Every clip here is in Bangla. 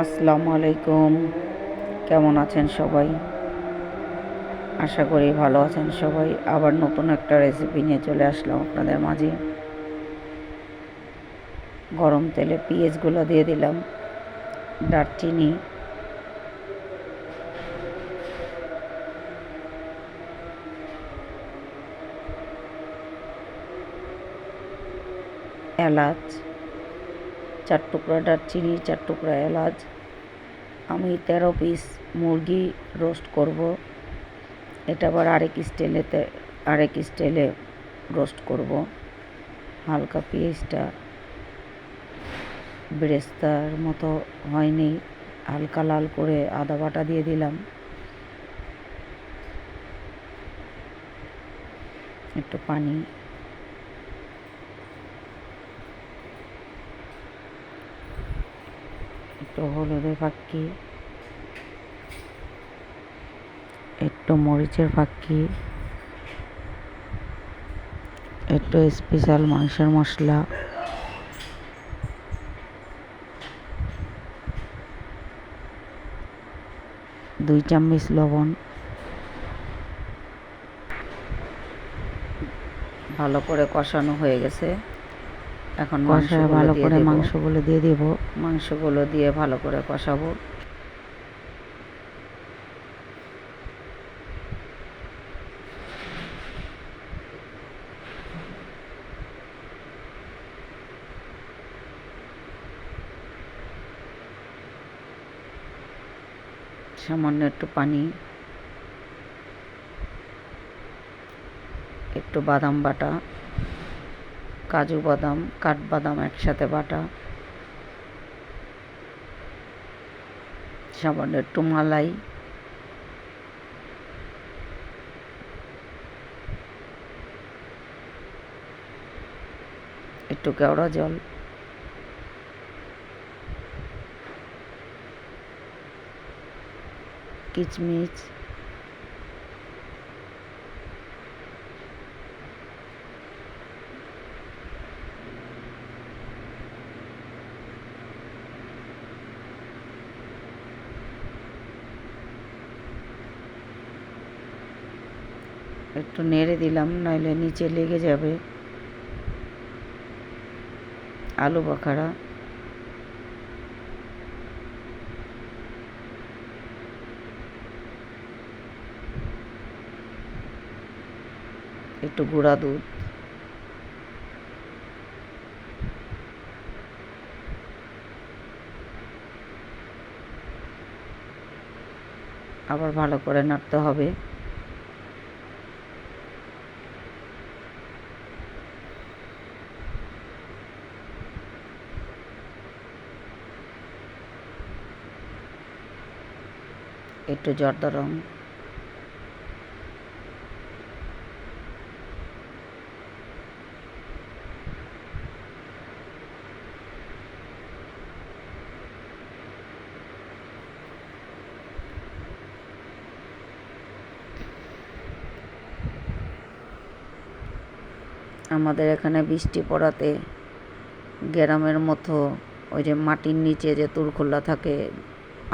আসসালামু আলাইকুম। কেমন আছেন সবাই? আশা করি ভালো আছেন সবাই। আবার নতুন একটা রেসিপি নিয়ে চলে আসলাম আপনাদের মাঝে। গরম তেলে পেঁয়াজগুলো দিয়ে দিলাম, দারচিনি, এলাচ, 4 টুকরা দারচিনি, 4 টুকরা এলাচ। আমি 13 পিস মুরগি রোস্ট করব। এটা আবার আরেক স্টাইলে রোস্ট করব। হালকা পেঁয়াজটা বেরেস্তার মতো হয়নি, হালকা লাল করে আদা বাটা দিয়ে দিলাম, একটু পানি, একটু হলুদের ফাঁকি, একটু মরিচের ফাঁকি, একটু স্পেশাল মাংসের মশলা, দুই চামচ লবণ। ভালো করে কষানো হয়ে গেছে। এখন ভালো করে মাংসগুলো দিয়ে দেব। মাংসগুলো দিয়ে ভালো করে কষাবো। সামান্য একটু পানি, একটু বাদাম বাটা, কাজু বাদাম, কাঠবাদাম একসাথে বাটা, সামান্য একটু মালাই, একটু কেওড়া জল, কিচমিচ, একটু নেড়ে দিলাম, নইলে নিচে লেগে যাবে। আলু বাখারা, একটু গুঁড়া দুধ, আবার ভালো করে নাড়তে হবে। একটু জর্দা রং, আমাদের এখানে বৃষ্টি পড়াতে গ্রামের মতো ওই যে মাটির নিচে যে তুরখোলা থাকে,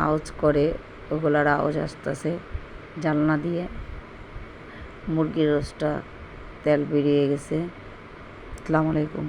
আওয়াজ করে, ওগুলার আওয়াজ আসতেছে জানলা দিয়ে। মুরগির রোস্টটা তেল বেরিয়ে গেছে। আসসালামু আলাইকুম।